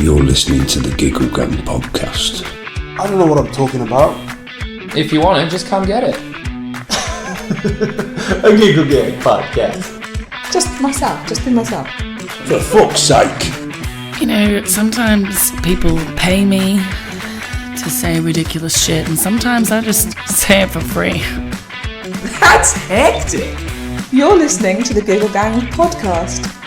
You're listening to the Giggle Gang podcast. I don't know what I'm talking about. If you want it, just come get it. A Giggle Gang podcast. Just be myself. For fuck's sake. You know, sometimes people pay me to say ridiculous shit, and sometimes I just say it for free. That's hectic. You're listening to the Giggle Gang podcast.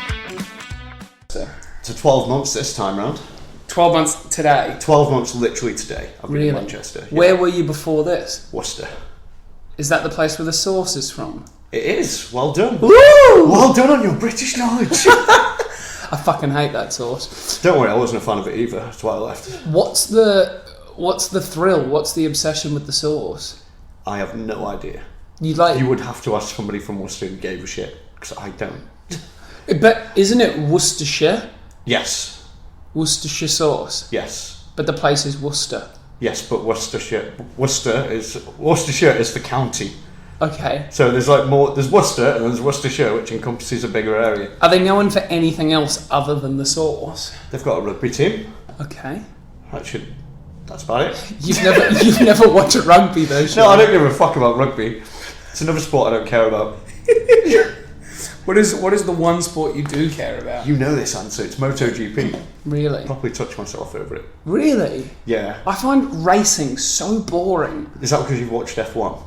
So 12 months this time round. 12 months today. 12 months literally today. I've been Really? in Manchester. Yeah. Where were you before this? Worcester. Is that the place where the sauce is from? It is. Well done. Woo! Well done on your British knowledge. I fucking hate that sauce. Don't worry, I wasn't a fan of it either. That's why I left. What's the thrill? What's the obsession with the sauce? I have no idea. You would have to ask somebody from Worcester who gave a shit, because I don't. But isn't it Worcestershire? Yes. Worcestershire sauce. Yes. But the place is Worcester. Yes, but Worcestershire is the county. Okay. So there's there's Worcester and there's Worcestershire, which encompasses a bigger area. Are they known for anything else other than the sauce? They've got a rugby team. Okay. That's about it. You've never watched rugby though, No, I don't give a fuck about rugby. It's another sport I don't care about. What is the one sport you do care about? You know this answer. It's MotoGP. Really? Probably touch myself over it. Really? Yeah. I find racing so boring. Is that because you've watched F1?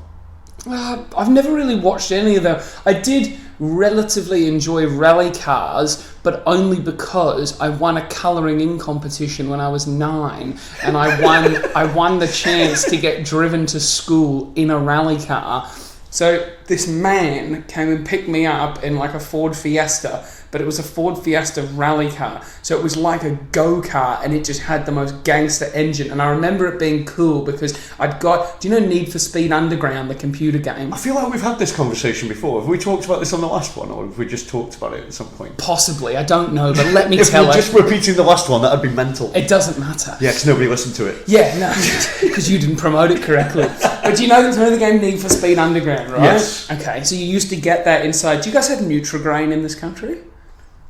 I've never really watched any of them. I did relatively enjoy rally cars, but only because I won a colouring in competition when I was 9, and I won the chance to get driven to school in a rally car. So this man came and picked me up in like a Ford Fiesta, but it was a Ford Fiesta rally car. So it was like a go-kart, and it just had the most gangster engine. And I remember it being cool because do you know Need for Speed Underground, the computer game? I feel like we've had this conversation before. Have we talked about this on the last one, or have we just talked about it at some point? Possibly, I don't know, but let me if tell we're it. just repeating the last one, that'd be mental. It doesn't matter. Yeah, because nobody listened to it. Yeah, no, because you didn't promote it correctly. But do you know the game Need for Speed Underground, right? Yes. Okay, so you used to get that inside. Do you guys have Nutri-Grain in this country?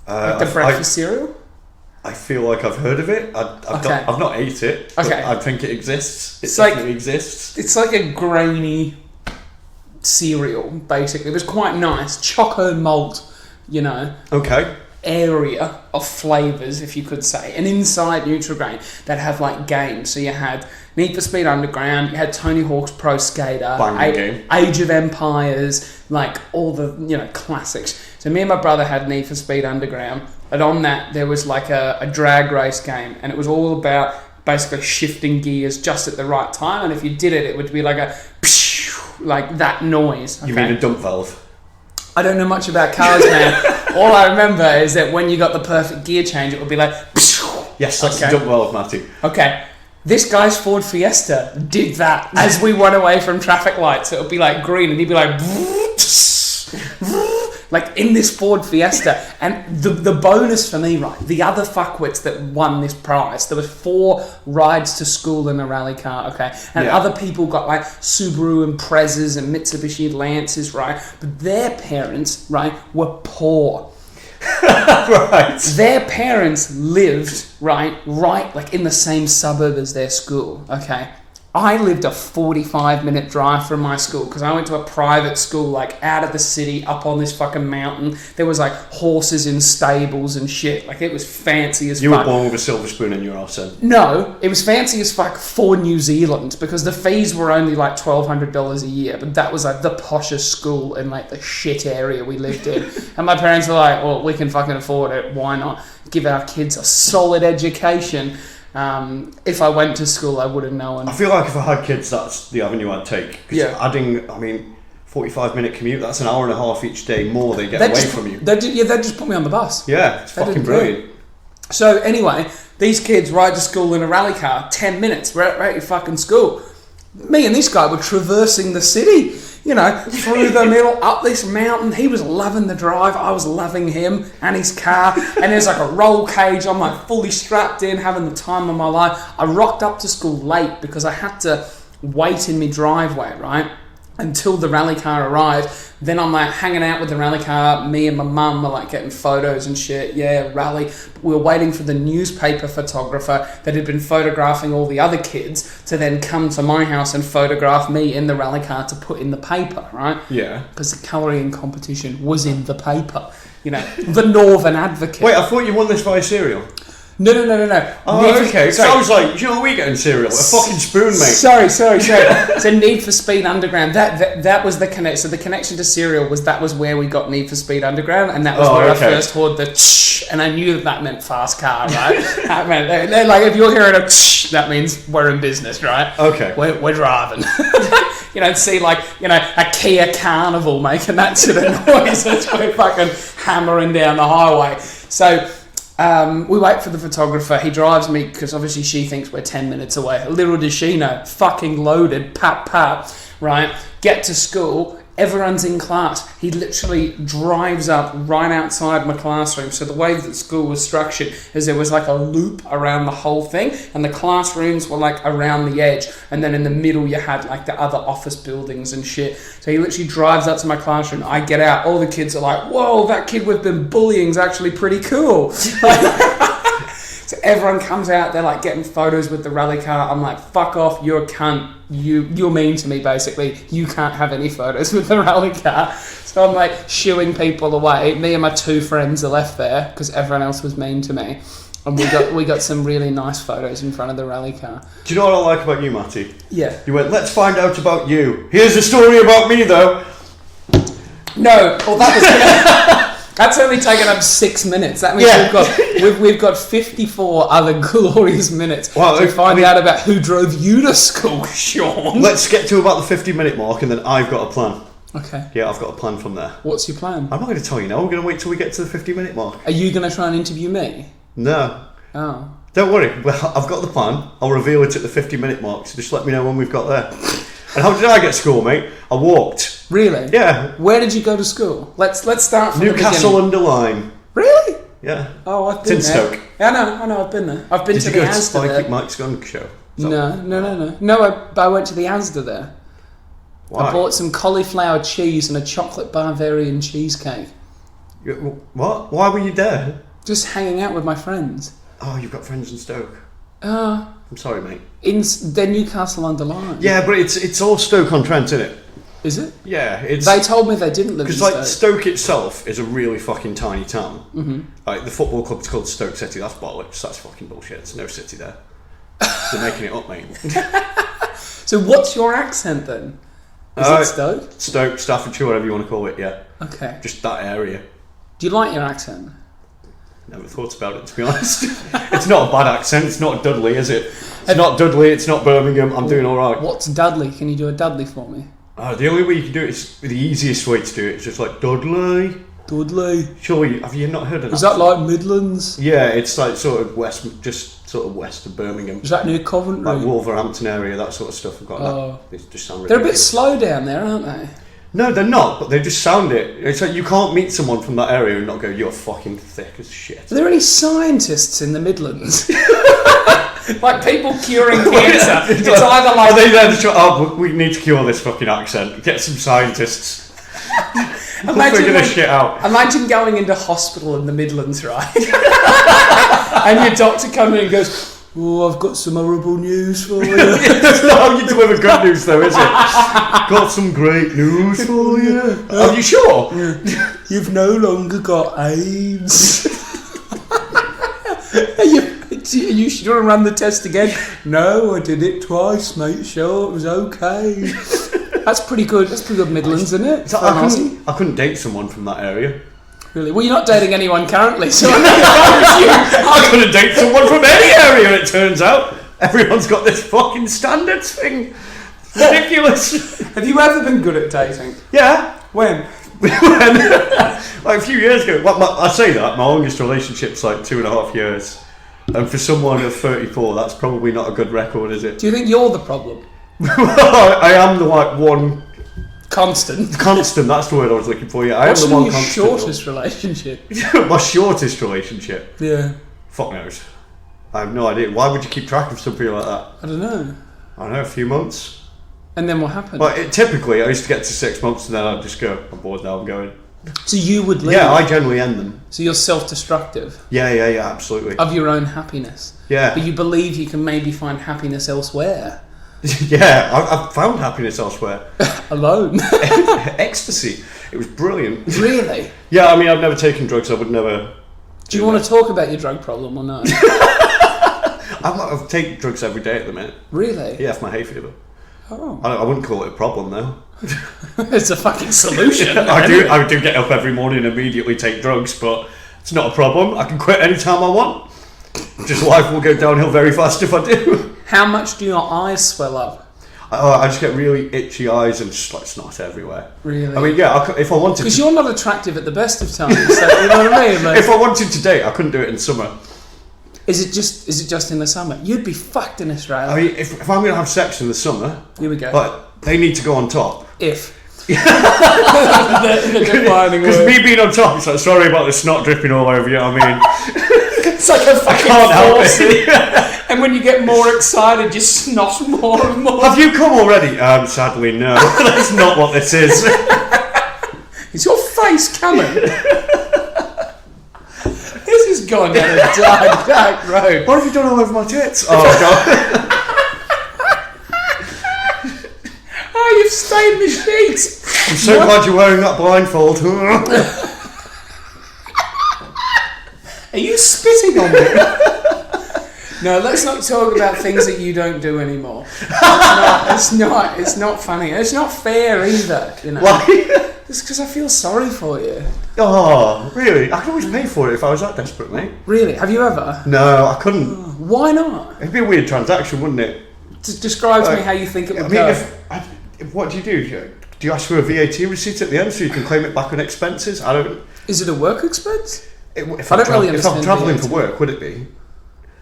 Like the breakfast cereal? I feel like I've heard of it. I've not ate it. But Okay. I think it exists. It definitely exists. It's like a grainy cereal, basically. It was quite nice. Choco malt, Okay. area of flavours, if you could say. And inside Nutri-Grain, they'd have like games. So you had Need for Speed Underground, you had Tony Hawk's Pro Skater, game. Age of Empires, like all the classics. So me and my brother had Need for Speed Underground, and on that there was like a drag race game, and it was all about basically shifting gears just at the right time, and if you did it, it would be like a like that noise. You mean a dump valve? I don't know much about cars, man. All I remember is that when you got the perfect gear change, it would be like... Yes, that's a dump valve, Matty. Okay. This guy's Ford Fiesta did that as we went away from traffic lights. It would be like green, and he'd be like... like in this Ford Fiesta. And the bonus for me, right, the other fuckwits that won this prize, there was 4 rides to school in a rally car, okay? And other people got like Subaru Imprezas and Mitsubishi Lancers, right? But their parents, right, were poor. Right. Their parents lived, right, like in the same suburb as their school, okay? I lived a 45-minute drive from my school because I went to a private school, like out of the city, up on this fucking mountain. There was like horses in stables and shit. Like it was fancy as fuck. You were born with a silver spoon in your arse then? No, it was fancy as fuck for New Zealand because the fees were only like $1,200 a year, but that was like the poshest school in like the shit area we lived in. And my parents were like, well, we can fucking afford it. Why not give our kids a solid education? If I went to school, I would have known. I feel like if I had kids, that's the avenue I'd take. Yeah. Adding, 45-minute commute, that's an hour and a half each day more they get away from you. They'd just put me on the bus. Yeah, it's fucking brilliant. So anyway, these kids ride to school in a rally car, 10 minutes, we're at your fucking school. Me and this guy were traversing the city, through the middle, up this mountain. He was loving the drive, I was loving him and his car, and there's like a roll cage. I'm like fully strapped in, having the time of my life. I rocked up to school late because I had to wait in my driveway, right? until the rally car arrived. Then I'm like hanging out with the rally car. Me and my mum were like getting photos and shit. Yeah, rally. We were waiting for the newspaper photographer that had been photographing all the other kids to then come to my house and photograph me in the rally car to put in the paper, right? Yeah. Because the colouring competition was in the paper. You know, the Northern Advocate. Wait, I thought you won this via cereal. No. Oh, okay. So I was like, you know, we getting cereal, a fucking spoon, mate. Sorry. So Need for Speed Underground. That was the connection. So the connection to cereal was where we got Need for Speed Underground, and that was where I first heard the tsh, and I knew that meant fast car, right? That meant like if you're hearing a tsh, that means we're in business, right? Okay. We're driving. You know, see like, you know, a Kia Carnival making that sort of noise as we're fucking hammering down the highway. So. We wait for the photographer. He drives me because obviously she thinks we're 10 minutes away. Little does she know, fucking loaded, pap, right? Get to school, everyone's in class. He literally drives up right outside my classroom. So the way that school was structured is there was like a loop around the whole thing, and the classrooms were like around the edge, and then in the middle you had like the other office buildings and shit. So he literally drives up to my classroom. I get out, all the kids are like, whoa, that kid we've been bullying is actually pretty cool. So everyone comes out, they're like getting photos with the rally car. I'm like, fuck off, you're a cunt. You're mean to me, basically. You can't have any photos with the rally car. So I'm like shooing people away. Me and my two friends are left there because everyone else was mean to me. And we got some really nice photos in front of the rally car. Do you know what I like about you, Matty? Yeah. You went, let's find out about you. Here's a story about me, though. No, well that's only taken up 6 minutes. That means we've got 54 other glorious minutes to find out about who drove you to school, Shaun. Let's get to about the 50-minute mark, and then I've got a plan. Okay. Yeah, I've got a plan from there. What's your plan? I'm not going to tell you now. We're going to wait till we get to the 50-minute mark. Are you going to try and interview me? No. Oh. Don't worry. Well, I've got the plan. I'll reveal it at the 50-minute mark, so just let me know when we've got there. And how did I get to school, mate? I walked. Really? Yeah. Where did you go to school? Let's start from Newcastle the beginning. under Lyme. Really? Yeah. Oh, I've been it's there. in Stoke. I know, I've been there. I've been to the Asda there. Did you go to Mike's Gun Show? No, I went to the Asda there. Why? I bought some cauliflower cheese and a chocolate Bavarian cheesecake. What? Why were you there? Just hanging out with my friends. Oh, you've got friends in Stoke. I'm sorry, mate. They're Newcastle under Lyme. Yeah, but it's all Stoke-on-Trent, isn't it? Is it? Yeah, it's... They told me they didn't live in Stoke. Because, Stoke itself is a really fucking tiny town. Mm-hmm. Like, the football club's called Stoke City. That's bollocks. That's fucking bullshit. There's no city there. They're making it up, mate. So what's your accent, then? Is it Stoke? Stoke, Staffordshire, whatever you want to call it, yeah. Okay. Just that area. Do you like your accent? Never thought about it, to be honest. It's not a bad accent. It's not Dudley, is it? It's not Dudley. It's not Birmingham. I'm doing all right. What's Dudley? Can you do a Dudley for me? The only way you can do it is the easiest way to do it is just like Dudley. Surely, have you not heard of that? Is that like Midlands? Yeah, it's like sort of west of Birmingham. Is that near Coventry? Like Wolverhampton area, that sort of stuff. I've got that. They just sound They're a bit ridiculous. slow down there, aren't they? No, they're not, but they just sound it. It's like you can't meet someone from that area and not go, you're fucking thick as shit. Are there any scientists in the Midlands? Like people curing cancer. It's either like... Are they there to try, we need to cure this fucking accent. Get some scientists. We'll figure this shit out. Imagine going into hospital in the Midlands, right? And your doctor comes in and goes... Oh, I've got some horrible news for you. That's not how you deliver good news, though, is it? Got some great news for you. Are you sure? Yeah. You've no longer got AIDS. You should want to run the test again. No, I did it twice, mate. Sure, it was okay. That's pretty good. That's pretty good Midlands, isn't it? I couldn't date someone from that area. Really? Well, you're not dating anyone currently, so I couldn't date someone from any area, it turns out. Everyone's got this fucking standards thing. Ridiculous. Have you ever been good at dating? Yeah. When? Like a few years ago. I say that, my longest relationship's like 2.5 years. And for someone of 34, that's probably not a good record, is it? Do you think you're the problem? I am the one... Constant, that's the word I was looking for, yeah. What's your shortest relationship? My shortest relationship? Yeah. Fuck knows. I have no idea. Why would you keep track of something like that? I don't know. I don't know, a few months. And then what happened? Well, typically, I used to get to 6 months and then I'd just go, I'm bored now, I'm going. So you would leave? Yeah, I generally end them. So you're self-destructive? Yeah, absolutely. Of your own happiness? Yeah. But you believe you can maybe find happiness elsewhere? Yeah, I've found happiness elsewhere. Alone? Ecstasy. It was brilliant. Really? Yeah, I mean, I've never taken drugs, I would never... Do you want to talk about your drug problem or no? I take drugs every day at the minute. Really? Yeah, for my hay fever. Oh. I wouldn't call it a problem, though. It's a fucking solution. I do get up every morning and immediately take drugs, but it's not a problem. I can quit any time I want. Just life will go downhill very fast if I do. How much do your eyes swell up? I just get really itchy eyes and just like snot everywhere. Really? I mean, yeah, if I wanted Because to... you're not attractive at the best of times, so you know what I mean? Like, If I wanted to date, I couldn't do it in summer. is it just in the summer? You'd be fucked in Australia. I mean, if I'm going to have sex in the summer, Here we go. like, they need to go on top. If. the defining Because word. me being on top, it's like, sorry about the snot dripping all over you, I mean... It's like a fucking can't help faucet. it. And when you get more excited, you snot more and more. Have you come already? Sadly, no. That's not what this is. Is your face coming? This has gone down a dark road. What have you done all over my tits? Oh, God. Oh, you've stained the sheets. I'm so glad you're wearing that blindfold. Are you spitting on me? No, let's not talk about things that you don't do anymore. It's not funny. It's not fair either, you know. Why? It's because I feel sorry for you. Oh, really? I could always pay for it if I was that desperate, mate. Really? Have you ever? No, I couldn't. Why not? It'd be a weird transaction, wouldn't it? Describe to me how you think it would I mean, go. what do you do? Do you ask for a VAT receipt at the end so you can claim it back on expenses? I don't... Is it a work expense? If I don't really If I'm understand travelling VAT. for work, would it be?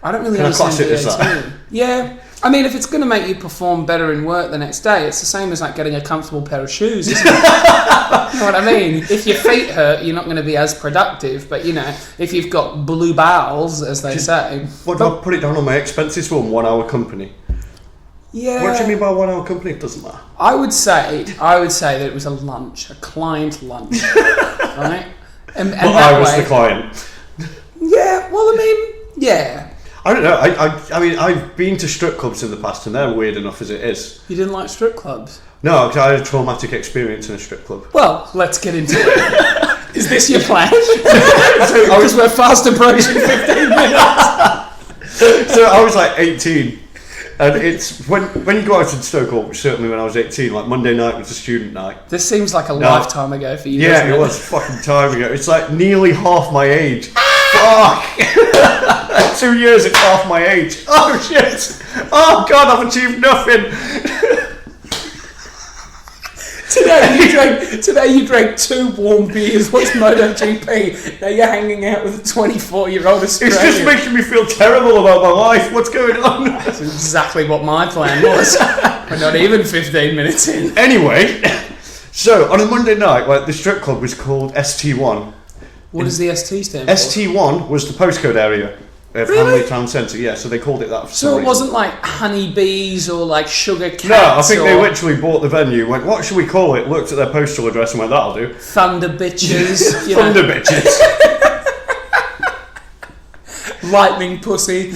I don't really Can I understand class it as VAT. that? Yeah. I mean, if it's going to make you perform better in work the next day, it's the same as like getting a comfortable pair of shoes, isn't it? You know what I mean? If your feet hurt, you're not going to be as productive. But, you know, if you've got blue bowels, as they say... What do I put it down on my expenses for? 1 hour company. Yeah. What do you mean by 1 hour company? It doesn't matter. I would say that it was a lunch, a client lunch, right? And But I was way, the client. Yeah, well, I mean, yeah. I don't know. I mean, I've been to strip clubs in the past, and they're weird enough as it is. You didn't like strip clubs? No, because I had a traumatic experience in a strip club. Well, let's get into it. Is this your plan? Because we're fast approaching 15 minutes. So I was like 18, and it's when you go out in Stoke, certainly when I was 18, like Monday night was a student night. This seems like a lifetime ago for you. Yeah, doesn't it was fucking time ago. It's like nearly half my age. Fuck! 2 years at half my age. Oh shit! Oh God, I've achieved nothing. Today you drank 2 warm beers, watched MotoGP. Now you're hanging out with a 24-year-old Australian. It's just making me feel terrible about my life. What's going on? That's exactly what my plan was. We're not even 15 minutes in. Anyway, so on a Monday night, like the strip club was called ST1. What does the ST stand for? ST1 was the postcode area of Really? Hamley Town Centre. Yeah, so they called it that. For some So it reason. wasn't like honeybees or like sugar cats. No, I think they or literally bought the venue, went, what should we call it? Looked at their postal address and went, that'll do. thunder bitches. You know, Thunder bitches. lightning pussy.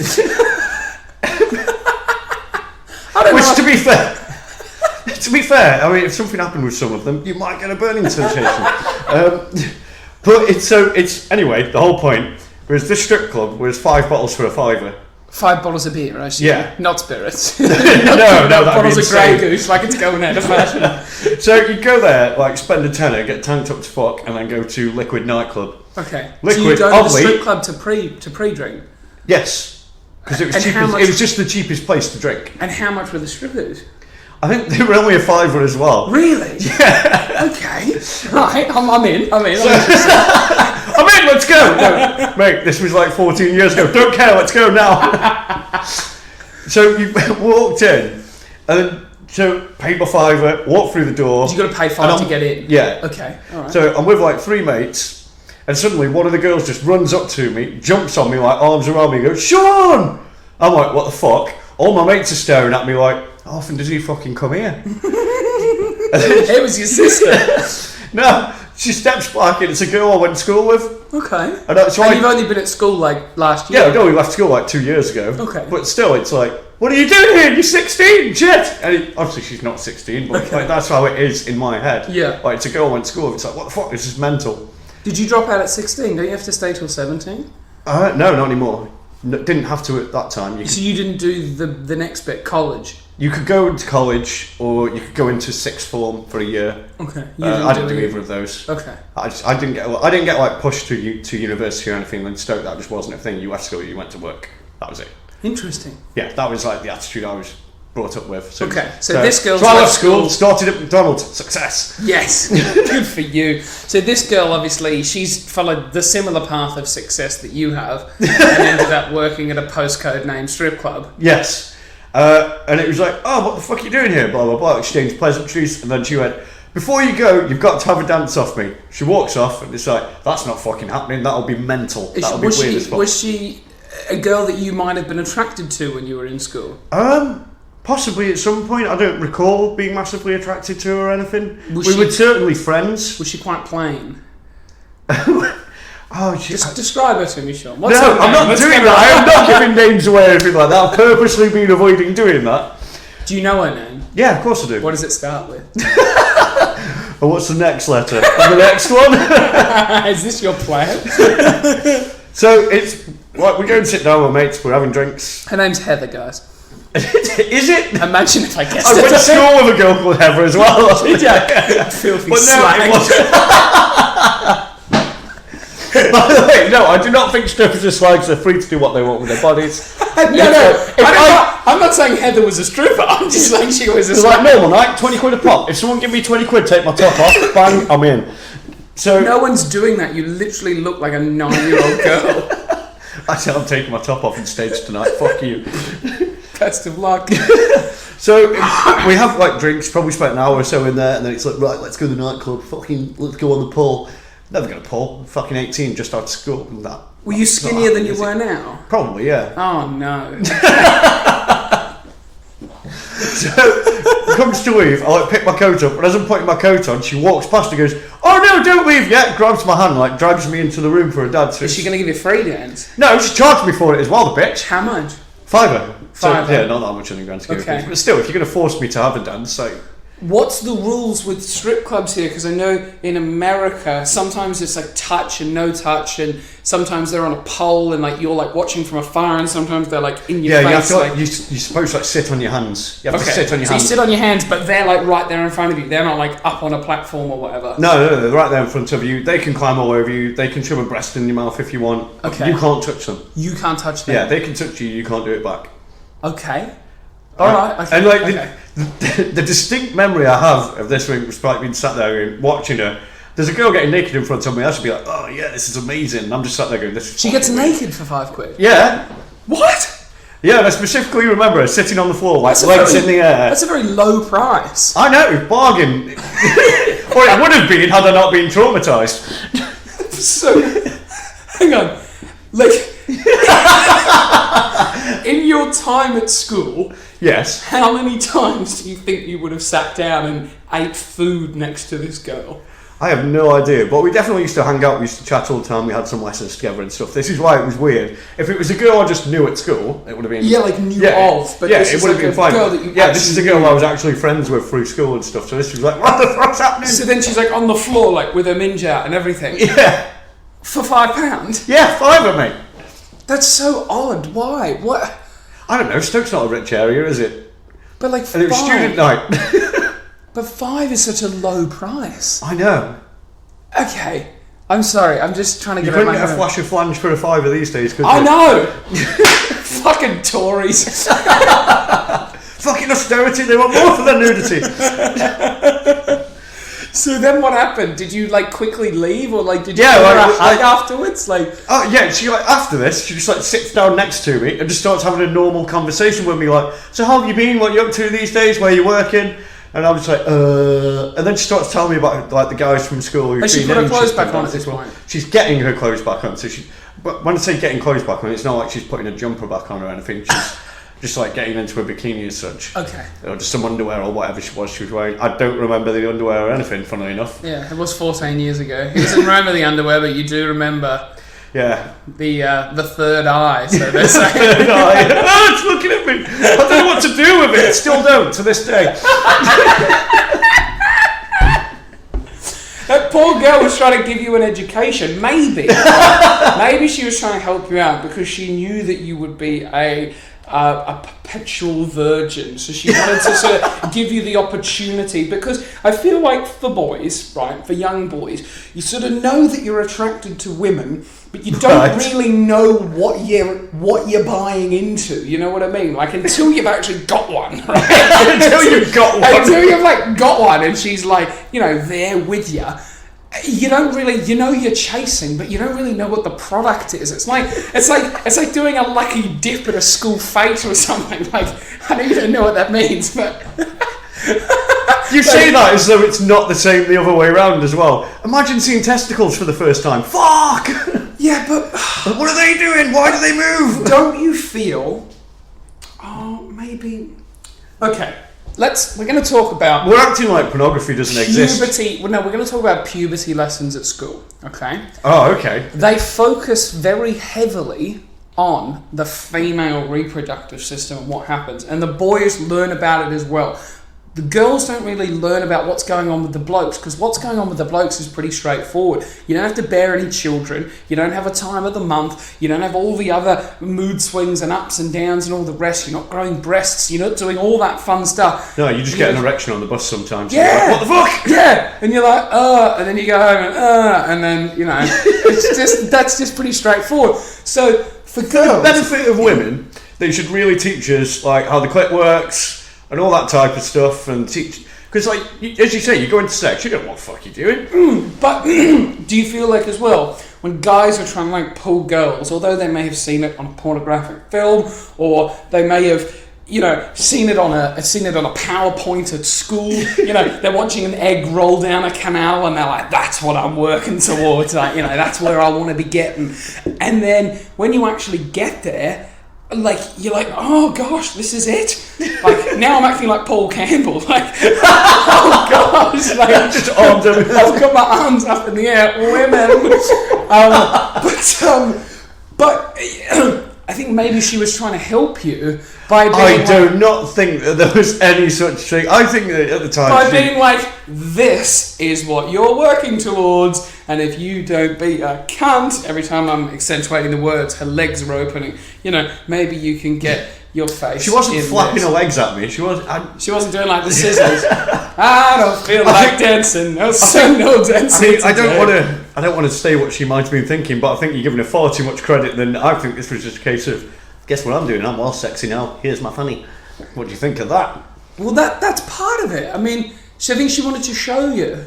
I don't Which, know. to be fair, I mean, if something happened with some of them, you might get a burning sensation. But it's anyway. The whole point was this strip club was 5 bottles for a £5. 5 bottles of beer, I assume. Yeah. Not spirits. No, that'd bottles be of Grey insane. Goose, like it's going out of fashion. So you go there, like spend a tenner, get tanked up to fuck, and then go to Liquid nightclub. Okay. Liquid, so you go to the oddly- strip club to pre-drink. Yes, because it was And how cheapest. much- It was just the cheapest place to drink. And how much were the strippers? I think they were only a £5 as well. Really? Yeah. Okay. Right. I'm in. I'm in, let's go! No, mate, this was like 14 years ago. Don't care, let's go now. So you walked in, and so paid my £5, walked through the door. You got to pay and $5 to I'm- get in. Yeah. Okay. All right. So I'm with like 3 mates, and suddenly one of the girls just runs up to me, jumps on me, like arms around me, and goes, Shaun! I'm like, what the fuck? All my mates are staring at me like, how often does he fucking come here? It was your sister. No, she steps back and it's a girl I went to school with. Okay. And that's And why. you've only been at school like last year? Yeah, no, we left school like 2 years ago. Okay. But still, it's like, what are you doing here? You're 16, shit! And obviously she's not 16, but Okay. like, that's how it is in my head. Yeah. Like, it's a girl I went to school with. It's like, what the fuck? This is mental. Did you drop out at 16? Don't you have to stay till 17? No, not anymore. No, didn't have to at that time. So you didn't do the next bit, college? You could go into college, or you could go into sixth form for a year. Okay. I didn't do either of those. Okay. I didn't get like pushed to university or anything in Stoke. That just wasn't a thing. You left school, you went to work. That was it. Interesting. Yeah, that was like the attitude I was brought up with. So, Okay, so this girl's So I left left school, school. started at McDonald's. Success. Yes, good for you. So this girl, obviously, she's followed the similar path of success that you have, and ended up working at a postcode named strip club. Yes. And it was like, oh, what the fuck are you doing here? Blah, blah, blah. Exchanged pleasantries. And then she went, before you go, you've got to have a dance off me. She walks off and it's like, that's not fucking happening. That'll be mental. That'll be weird as fuck. Was she a girl that you might have been attracted to when you were in school? Possibly at some point. I don't recall being massively attracted to her or anything. Was We she- were certainly friends. Was she quite plain? Oh, she, Just describe her to me, Shaun. no, What's her I'm name? not Let's doing get that. I her- am not giving names away or anything like that. I've purposely been avoiding doing that. Do you know her name? Yeah, of course I do. What does it start with? And what's the next letter? And the next one? Is this your plan? So it's like we go and sit down with mates, we're having drinks. Her name's Heather, guys. Is it? Imagine if I guessed I it. went to school with a girl called Heather as well. Yeah, filthy But no, slag. it wasn't. By the way, no, I do not think strippers are slags. They're free to do what they want with their bodies. I'm not saying Heather was a stripper. I'm just saying she was a It's like slag. normal night, 20 quid a pop. If someone give me 20 quid, take my top off, bang, I'm in. So No one's doing that. You literally look like a 9-year-old girl. I said I'm taking my top off on stage tonight. Fuck you. Best of luck. So we have like drinks, probably spent an hour or so in there, and then it's like, right, let's go to the nightclub. Fucking, let's go on the pole. Never got a pole. I'm fucking 18, just out of school. And that. Were you skinnier than you were now? Probably, yeah. Oh no. So comes to leave, I like pick my coat up, and as I'm putting my coat on, she walks past and goes, "Oh no, don't leave yet!" Grabs my hand, like drags me into the room for a dance. Is she going to give you free dance? No, she charged me for it as well, the bitch. How much? Fiver. So, Fiver. yeah, not that much in the grand scheme of Okay. things. But still, if you're going to force me to have a dance, like, What's the rules with strip clubs here? Because I know in America, sometimes it's like touch and no touch, and sometimes they're on a pole and like you're like watching from afar, and sometimes they're like in your yeah, you have face. to, like, like, you're supposed to like sit on your hands. You have to sit on your so hands. you sit on your hands, but they're like right there in front of you. They're not like up on a platform or whatever. No, they're right there in front of you. They can climb all over you. They can shove a breast in your mouth if you want. Okay. You can't touch them. You can't touch them. Yeah, they can touch you. You can't do it back. Okay. All right. Okay. And like okay. the distinct memory I have of this week was like being sat there and watching her. There's a girl getting naked in front of me. I should be like, oh yeah, this is amazing. And I'm just sat there going, this is She gets fucking weird. naked for £5. Yeah. What? Yeah, and I specifically remember her sitting on the floor, like That's a legs very- in the air. That's a very low price. I know, bargain. Or it would have been had I not been traumatised. So, hang on. Like, in your time at school, Yes. how many times do you think you would have sat down and ate food next to this girl? I have no idea, but we definitely used to hang out, we used to chat all the time, we had some lessons together and stuff. This is why it was weird. If it was a girl I just knew at school, it would have been... Yeah, like knew of, but yeah, this it is would like have a been fine. girl that you Yeah, this is a actually girl knew. I was actually friends with through school and stuff, so this was like, what the fuck's happening? So then she's like on the floor, like with her minge out and everything. Yeah, For £5? yeah, fiver, mate. That's so odd. Why? What? I don't know, Stoke's not a rich area, is it? But like And it was student night. But £5 is such a low price. I know. Okay. I'm sorry, I'm just trying to You get out couldn't my get a head. flash of flange for a fiver these days, could you? I know! Fucking Tories. Fucking austerity, they want more for their nudity. So then what happened? Did you like quickly leave, or like did you Yeah, give her like, a hug afterwards? Like, Oh yeah, she like after this, she just like sits down next to me and just starts having a normal conversation with me, like, so how have you been? What are you up to these days? Where are you working? And I was like, and then she starts telling me about like the guys from school who've Has she been put her in, clothes she's back done on that at this as well. point? She's getting her clothes back on. So she, but when I say getting clothes back on, it's not like she's putting a jumper back on or anything. just like getting into a bikini as such. Okay. Or just some underwear or whatever she was wearing. I don't remember the underwear or anything, funnily enough. Yeah, it was 14 years ago. He doesn't remember the underwear, but you do remember Yeah. the third eye, so they're saying. Third eye. Oh, it's looking at me. I don't know what to do with it. Still don't, to this day. That poor girl was trying to give you an education. Maybe she was trying to help you out because she knew that you would be a perpetual virgin. So she wanted to sort of give you the opportunity, because I feel like for boys, right, for young boys, you sort of know that you're attracted to women, but you don't really know what you're buying into. You know what I mean? Like, until you've actually got one, right? Until you've got one. Until you've like got one, and she's like, you know, there with you. You don't really, you know, you're chasing, but you don't really know what the product is. It's like doing a lucky dip at a school fete or something. Like, I don't even know what that means, but you say that as though it's not the same the other way around as well. Imagine seeing testicles for the first time. Fuck! Yeah, but what are they doing? Why do they move? Don't you feel? Oh, maybe. Okay. We're going to talk about... We're acting like pornography doesn't exist. Puberty... Well, no, we're going to talk about puberty lessons at school, okay? Oh, okay. They focus very heavily on the female reproductive system and what happens, and the boys learn about it as well. The girls don't really learn about what's going on with the blokes, because what's going on with the blokes is pretty straightforward. You don't have to bear any children, you don't have a time of the month, you don't have all the other mood swings and ups and downs and all the rest, you're not growing breasts, you're not doing all that fun stuff. No, you just get an erection on the bus sometimes. Yeah! Like, what the fuck? Yeah! And you're like, and then you go home and then, you know, that's just pretty straightforward. So, for girls... the benefit of women, they should really teach us, like, how the clit works, and all that type of stuff, and teach, because like as you say, you go into sex, you don't know what the fuck you're doing. But do you feel like as well, when guys are trying to like pull girls, although they may have seen it on a pornographic film, or they may have, you know, seen it on a PowerPoint at school, you know, they're watching an egg roll down a canal and they're like, that's what I'm working towards, like, you know, that's where I want to be getting. And then when you actually get there, like, you're like, oh gosh, this is it. Like, now I'm acting like Paul Campbell. Like, oh gosh, like, just arms over. I've got my arms up in the air, women. But I think maybe she was trying to help you by being I do not think that there was any such thing. I think that at the time by being like, this is what you're working towards, and if you don't be a cunt, every time I'm accentuating the words, her legs are opening, you know, maybe you can get your face. She wasn't in flapping this. her legs at me. She wasn't doing like the scissors. I don't feel like dancing. No dancing. I don't want to say what she might have been thinking, but I think you're giving her far too much credit. Then I think this was just a case of, guess what I'm doing? I'm well sexy now. Here's my funny. What do you think of that? Well, that's part of it. I mean, I think she wanted to show you.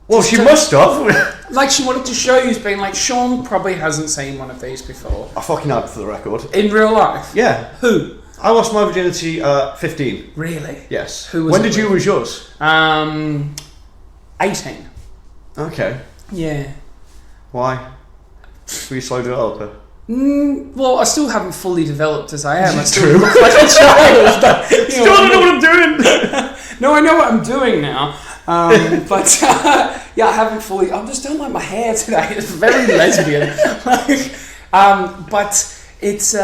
Well, she must have. Like, she wanted to show you, being like, Shaun probably hasn't seen one of these before. I fucking had, for the record. In real life? Yeah. Who? I lost my virginity at 15. Really? Yes. Who was when it did you with? lose yours? 18. Okay. Yeah. Why? Were you slow developer? Well, I still haven't fully developed as I am. I still True. look like a child. But, you Still don't know what I'm doing. No, I know what I'm doing now. But yeah, I haven't fully. I just don't like my hair today. It's very lesbian. But it's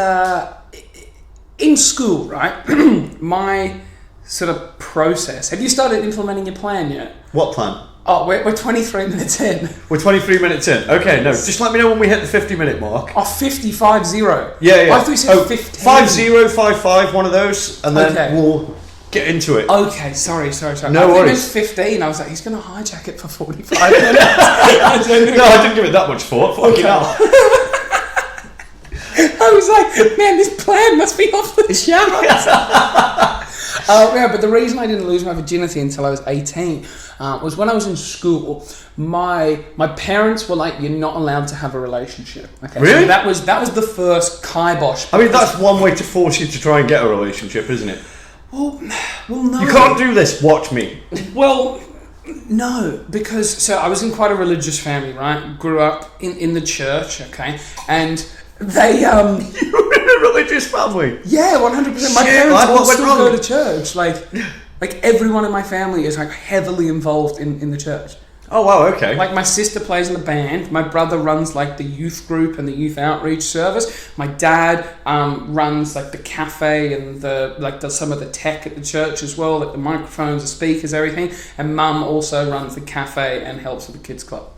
in school, right? My sort of process. Have you started implementing your plan yet? What plan? Oh, we're 23 minutes in. We're 23 minutes in. Okay, no, just let me know when we hit the 50-minute mark. Oh, 50-5-0. Yeah. I thought you said 15. 5-0, 5-5, one of those, and then we'll get into it. Okay, sorry. No worries. It was 15. I was like, he's going to hijack it for 45 minutes. No, I didn't give it that much thought. Fucking hell. I was like, man, this plan must be off the charts. Yeah, but the reason I didn't lose my virginity until I was 18 was when I was in school. My parents were like, "You're not allowed to have a relationship." Okay, really? So that was the first kibosh. I mean, that's one way to force you to try and get a relationship, isn't it? Well, no. You can't do this. Watch me. Well, no, because so I was in quite a religious family, right? Grew up in the church, okay, and they You were in a a religious family? Yeah, 100%. My Shit, parents like, all what went still wrong? go to church. Like everyone in my family is like heavily involved in the church. Oh wow, okay. Like my sister plays in the band. My brother runs like the youth group and the youth outreach service. My dad runs like the cafe and does some of the tech at the church as well, like the microphones, the speakers, everything. And Mum also runs the cafe and helps with the kids club.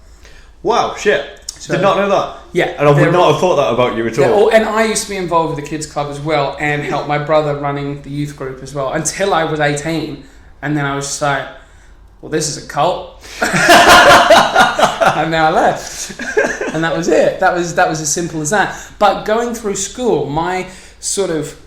Wow, shit. So- Did not know that. Yeah, And I would not have thought that about you at all. And I used to be involved with the kids club as well, and help my brother running the youth group as well until I was 18, and then I was just like, well, this is a cult. And now I left. And that was it. That was as simple as that. But going through school, my sort of,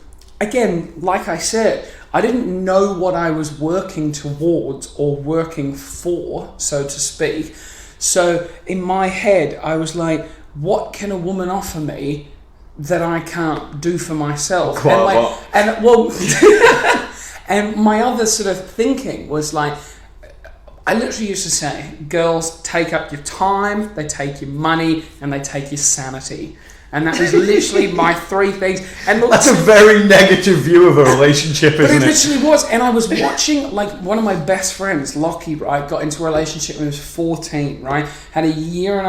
again, like I said, I didn't know what I was working towards or working for, so to speak. So in my head, I was like, what can a woman offer me that I can't do for myself? Quite a lot. And my other sort of thinking was like, I literally used to say, girls take up your time, they take your money, and they take your sanity. And that was literally my three things. And look, That's a very negative view of a relationship, but it isn't it? literally was. And I was watching, like, one of my best friends, Lockie, right, got into a relationship when he was 14, right? Had a 1.5 year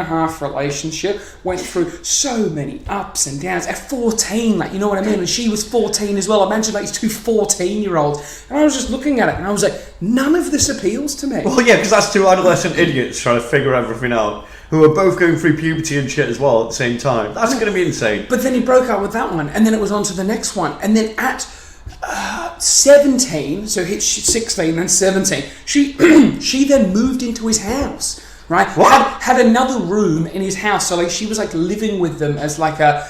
relationship, went through so many ups and downs. At 14, like, you know what I mean? And she was 14 as well. Imagine, like, these two 14-year-olds. And I was just looking at it, and I was like, none of this appeals to me. Well, yeah, because that's two adolescent idiots trying to figure everything out, who are both going through puberty and shit as well at the same time. That's going to be insane. But then he broke up with that one, and then it was on to the next one. And then at 17, so hit 16 and 17, she then moved into his house, right? What? Had another room in his house, so like she was like living with them as like a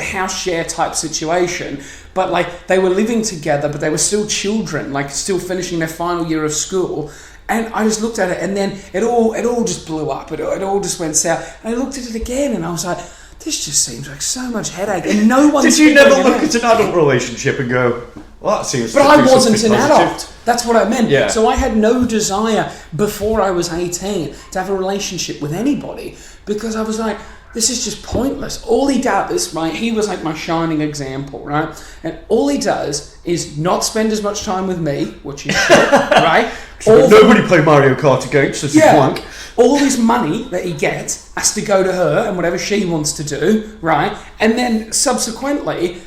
house share type situation. But like they were living together, but they were still children, like still finishing their final year of school. And I just looked at it, and then it all just blew up. It all just went south. And I looked at it again, and I was like, this just seems like so much headache. And no one. Did you never look at an adult relationship and go, well, that seems... But I to do wasn't an something positive. adult. That's what I meant. Yeah. So I had no desire before I was 18 to have a relationship with anybody, because I was like, this is just pointless. All he does, right, he was like my shining example, right? And all he does is not spend as much time with me, which is shit, right? Nobody play Mario Kart against us, blank. All his money that he gets has to go to her and whatever she wants to do, right? And then subsequently,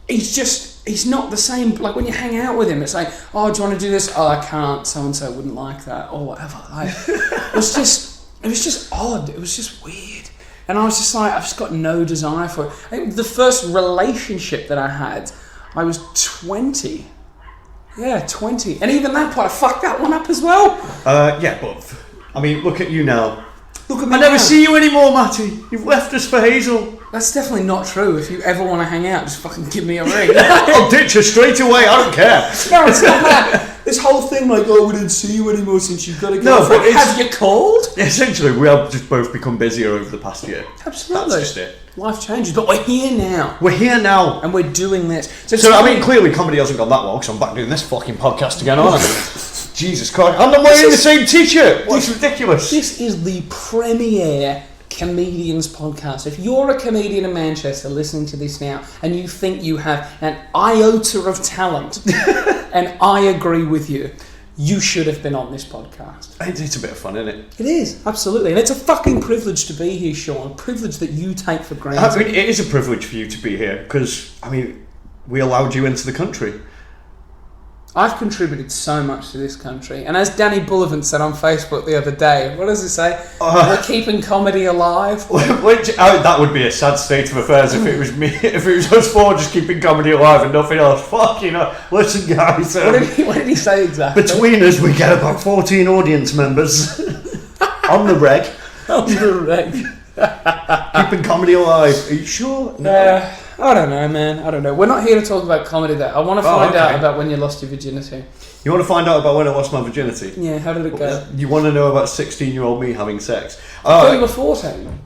he's not the same. Like when you hang out with him, it's like, oh, do you want to do this? Oh, I can't. So and so wouldn't like that, or whatever. Like, it was just odd. It was just weird. And I was just like, I've just got no desire for it. I think the first relationship that I had, I was 20. Yeah, 20. And even that part, I fucked that one up as well. Yeah, but, I mean, look at you now. Look at me I never now. see you anymore, Matty. You've left us for Hazel. That's definitely not true. If you ever want to hang out, just fucking give me a ring. I'll ditch her straight away, I don't care. No, it's not that. This whole thing like, oh, we didn't see you anymore since you've got to go. No, but it's- have you called? Essentially, we have just both become busier over the past year. Absolutely. That's just it. Life changes, but we're here now. We're here now. And we're doing this. So, I mean, clearly comedy hasn't gone that well, because I'm back doing this fucking podcast again, aren't I? Jesus Christ. And I'm wearing the same t-shirt. What's ridiculous? This is the premier comedians podcast. If you're a comedian in Manchester listening to this now and you think you have an iota of talent, and I agree with you, you should have been on this podcast. It's a bit of fun, isn't it? It is, absolutely. And it's a fucking privilege to be here, Shaun. A privilege that you take for granted. I mean, it is a privilege for you to be here, because, I mean, we allowed you into the country. I've contributed so much to this country. And as Danny Bullivant said on Facebook the other day, what does it say? We're keeping comedy alive. That would be a sad state of affairs if it was me, if it was us four just keeping comedy alive and nothing else. Fuck, you know. Listen, guys. What did he say exactly? Between us, we get about 14 audience members on the reg. On the reg. Keeping comedy alive. Are you sure? No. I don't know, man. I don't know. We're not here to talk about comedy, though. I want to find out about when you lost your virginity. You want to find out about when I lost my virginity? Yeah, how did it go? You want to know about 16-year-old me having sex? I thought you were 14.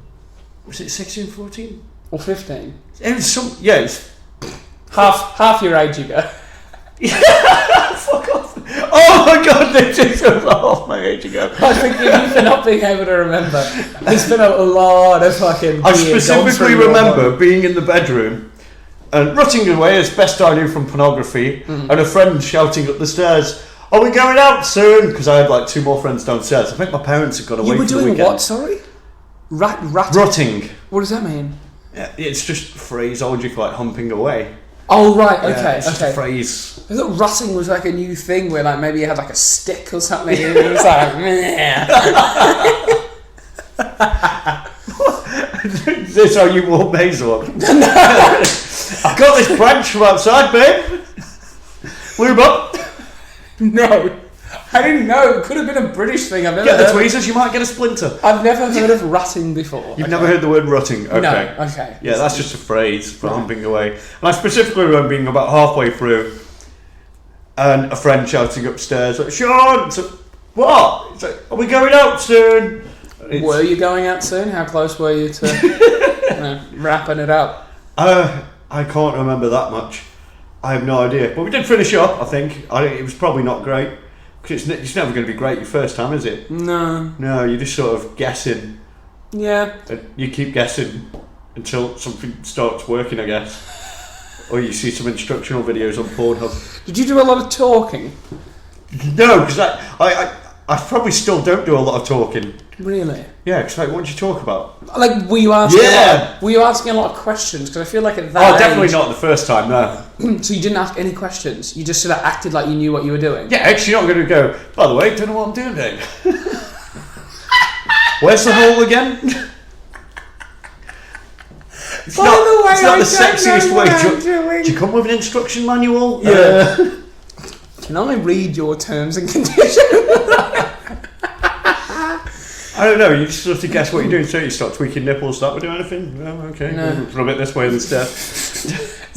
Was it 16, 14? Or 15. It was some... Yeah, it's... Half your age ago. Fuck off. Oh my god, they just was half my age ago. I forgive you for not being able to remember. There's been a lot of fucking... I specifically remember being in the bedroom and rutting away as best I knew from pornography, and a friend shouting up the stairs, "Are we going out soon?" Because I had like 2 more friends downstairs. I think my parents had gone away You were for the doing weekend. what, sorry? Rutting? Rutting. What does that mean? Yeah, it's just phraseology for like humping away. Oh, right, Yeah, okay, it's just a okay. phrase. I thought rutting was like a new thing where like maybe you had like a stick or something and it was like, meh. Is this how you walk Basil up? I've got this branch from outside, babe. Lube up. No. I didn't know. It could have been a British thing. I've never Get the heard tweezers, you might get a splinter. I've never heard of rutting before. You've never heard the word rutting? Okay. No, okay. Yeah, that's just a phrase for humping away. And I specifically remember being about halfway through and a friend shouting upstairs, like, "Shaun!" So, what? It's like, "Are we going out soon?" Were you going out soon? How close were you to wrapping it up? I can't remember that much. I have no idea. But we did finish up, I think. It was probably not great. Because it's never going to be great your first time, is it? No. No, you're just sort of guessing. Yeah. You keep guessing until something starts working, I guess. Or you see some instructional videos on Pornhub. Did you do a lot of talking? No, because I probably still don't do a lot of talking. Really? Yeah, because like, what did you talk about? Like, were you asking? Yeah. Were you asking a lot of questions? Because I feel like at that Oh, definitely age, not the first time, no. So you didn't ask any questions. You just sort of acted like you knew what you were doing. Yeah, actually, you're not going to go, "By the way, don't know what I'm doing, Dave." Where's the hole again? It's By the way, it's not I the don't sexiest know way. what I'm Do doing. you come with an instruction manual? Yeah. Can I read your terms and conditions? I don't know, you just have to guess what you're doing. So you start tweaking nipples, start do anything? Oh, okay, No. rub it this way instead.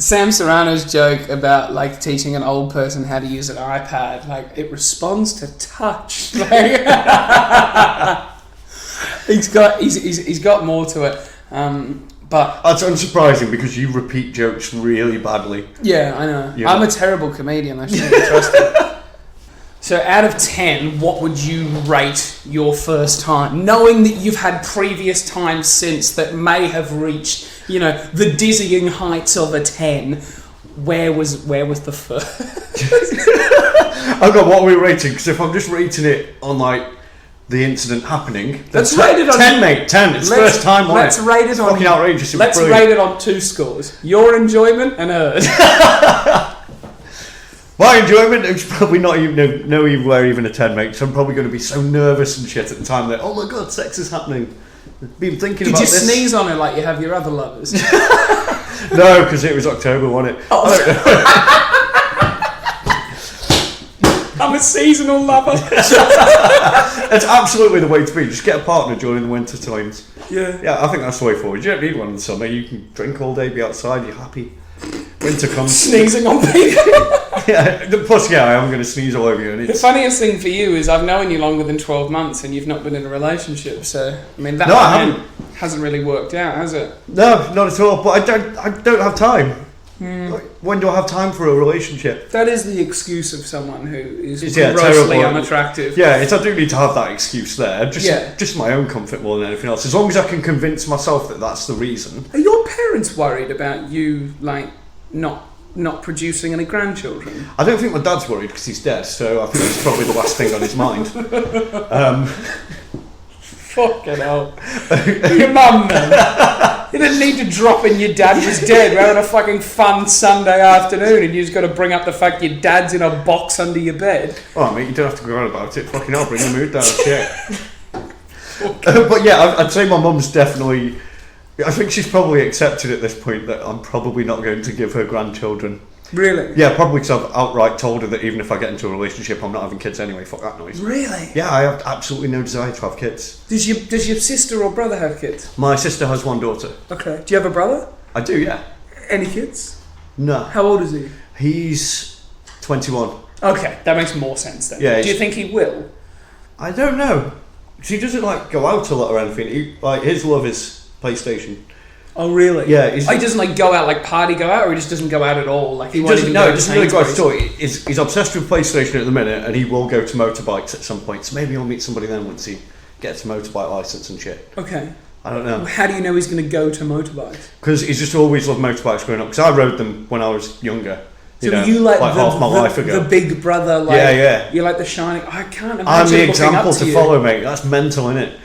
Sam Serrano's joke about like teaching an old person how to use an iPad, like it responds to touch. Like, he's got more to it. But That's unsurprising because you repeat jokes really badly. yeah, I know. Yeah. I'm a terrible comedian. I shouldn't be trusted. So, out of 10, what would you rate your first time, knowing that you've had previous times since that may have reached, the dizzying heights of a 10? Where was the first? I've got what are we rating? Because if I'm just rating it on like the incident happening, Let's rate it on 10, mate. 10. It's first time. Let's rate it on. Fucking outrageous. Let's rate it on 2 scores: your enjoyment and hers. My enjoyment is probably not even nowhere even a 10, mate. So I'm probably going to be so nervous and shit at the time that, oh my god, sex is happening. I've been thinking Did about you this. sneeze on it like you have your other lovers? No, because it was October, wasn't it? I'm a seasonal lover. It's absolutely the way to be. Just get a partner during the winter times. Yeah. Yeah, I think that's the way forward. You don't need one in the summer. You can drink all day, be outside, you're happy. Winter comes. Sneezing on people. Yeah, plus, yeah, I am going to sneeze all over you. And The it's, funniest thing for you is I've known you longer than 12 months and you've not been in a relationship. So, I mean, that No, I haven't. hasn't really worked out, has it? no, not at all. But I don't have time. Like, when do I have time for a relationship? That is the excuse of someone who is Yeah, grossly terrible. unattractive. Yeah, I do need to have that excuse there. Yeah. Just my own comfort more than anything else. As long as I can convince myself that that's the reason. Are your parents worried about you, like, not producing any grandchildren? I don't think my dad's worried because he's dead, so I think it's probably the last thing on his mind. Fucking hell. Your mum, then. You didn't need to drop in your dad was dead. We're having a fucking fun Sunday afternoon and you just got to bring up the fact your dad's in a box under your bed. Oh, mate, you don't have to go on about it. Fucking hell, bring the mood down. Shit. But yeah, I'd say my mum's definitely... I think she's probably accepted at this point that I'm probably not going to give her grandchildren. Really? Yeah, probably because I've outright told her that even if I get into a relationship, I'm not having kids anyway. Fuck that noise. Really? Yeah, I have absolutely no desire to have kids. Does your sister or brother have kids? My sister has one daughter. Okay. Do you have a brother? I do, yeah. Any kids? No. How old is he? He's 21. Okay, that makes more sense then. Yeah, Do you think he will? I don't know. He doesn't like go out a lot or anything. His love is PlayStation. Oh really? Yeah. He doesn't like go out, like party go out, or he just doesn't go out at all. Like he won't doesn't, even no, go he to doesn't really go out at Sainsbury's? all. He's obsessed with PlayStation at the minute, and he will go to motorbikes at some point. So maybe he'll meet somebody then once he gets a motorbike license and shit. Okay. I don't know. How do you know he's going to go to motorbikes? Because he's just always loved motorbikes growing up. Because I rode them when I was younger. So you like half my life ago. the big brother, like yeah. You're like the shining. I can't imagine. I'm the looking example up to you. follow, mate. That's mental, innit?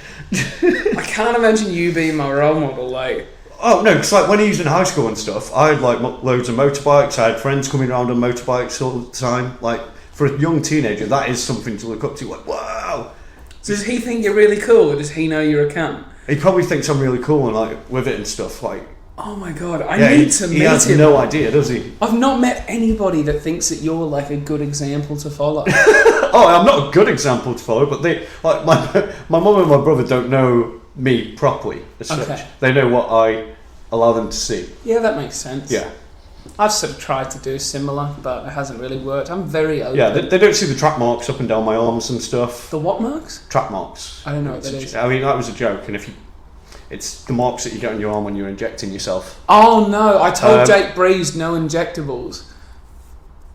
I can't imagine you being my role model, like. Oh no, because like when he was in high school and stuff, I had like loads of motorbikes. I had friends coming around on motorbikes all the time. Like for a young teenager, that is something to look up to. Like, wow. So does he think you're really cool, or does he know you're a cunt? He probably thinks I'm really cool and like with it and stuff. Like, oh my god, I need to meet him. He has no idea, does he? I've not met anybody that thinks that you're like a good example to follow. Oh, I'm not a good example to follow, but they like my mum and my brother don't know me properly as such. They know what I allow them to see. Yeah, that makes sense. Yeah. I've sort of tried to do similar, but it hasn't really worked. I'm very open. Yeah, they don't see the track marks up and down my arms and stuff. The what marks? Track marks. I don't know what that is. I mean, that was a joke, and it's the marks that you get on your arm when you're injecting yourself. Oh no, I told Jake Breeze no injectables.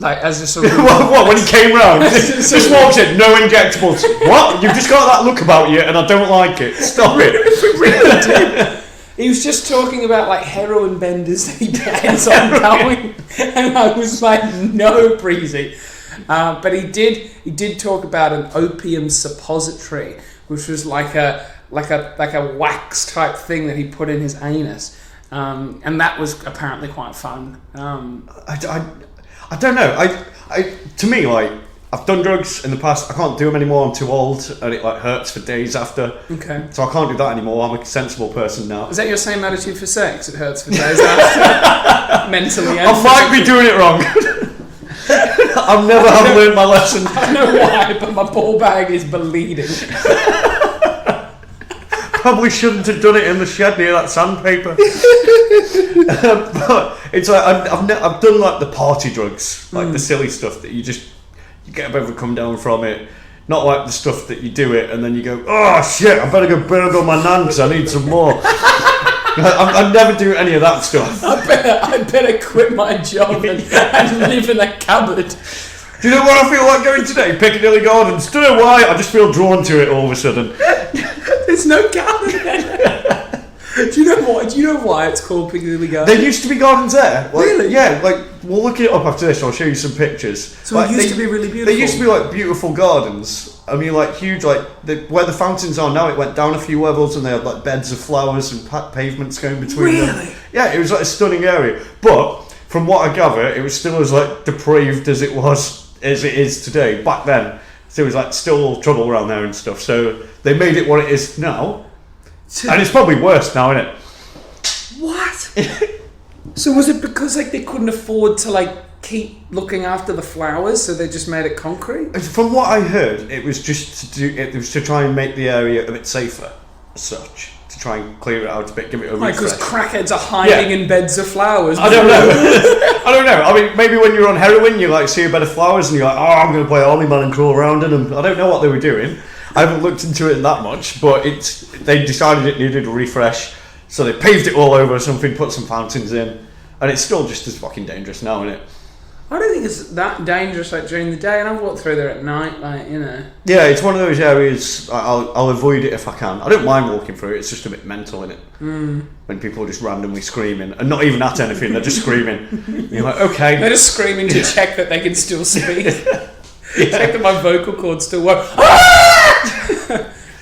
Like, as a sort of... what, when he came round? Just walks in, no injectables. What? You've just got that look about you and I don't like it. Stop it. We really did. He was just talking about like heroin benders that he plans on going, and I was like, no, Breezy. But he did talk about an opium suppository, which was like a wax type thing that he put in his anus, and that was apparently quite fun. I don't know. To me, like, I've done drugs in the past. I can't do them anymore. I'm too old, and it like hurts for days after. Okay. So I can't do that anymore. I'm a sensible person now. Is that your same attitude for sex? It hurts for days after. Mentally. I might be doing it wrong. I've never have learned my lesson. I don't know why, but my ball bag is bleeding. Probably shouldn't have done it in the shed near that sandpaper. But it's like I've done like the party drugs, like the silly stuff that you get a bit of a come down from it. Not like the stuff that you do it and then you go, oh shit, I better go burgle my nan because I need some more. I never do any of that stuff. I better quit my job and live in a cupboard. Do you know what I feel like going today? Piccadilly Gardens. Don't know why, I just feel drawn to it all of a sudden. There's no garden there. Do you know why it's called Piccadilly Gardens? There used to be gardens there. Like, really? Yeah, like, we'll look it up after this, I'll show you some pictures. So like, it used to be really beautiful? They used to be like beautiful gardens. I mean, like huge, like where the fountains are now, it went down a few levels and they had like beds of flowers and pavements going between them. Really? Yeah, it was like a stunning area. But from what I gather, it was still as like depraved as it is today. Back then, there was like still trouble around there and stuff. So they made it what it is now. And it's probably worse now, isn't it? What? So was it because like they couldn't afford to like keep looking after the flowers, so they just made it concrete? From what I heard, it was just to try and make the area a bit safer, as such, to try and clear it out a bit, give it a refresh. Because crackheads are hiding in beds of flowers. I don't know. I mean, maybe when you're on heroin, you like see a bed of flowers and you're like, oh, I'm going to play Army Man and crawl around in them. I don't know what they were doing. I haven't looked into it that much, but they decided it needed a refresh, so they paved it all over or something, put some fountains in, and it's still just as fucking dangerous now, isn't it? I don't think it's that dangerous like during the day, and I've walked through there at night, like, you know. Yeah, it's one of those areas, I'll avoid it if I can. I don't mind walking through it, it's just a bit mental, innit? When people are just randomly screaming, and not even at anything, they're just screaming. And you're like, okay. They're just screaming to check that they can still speak. Check that my vocal cords still work.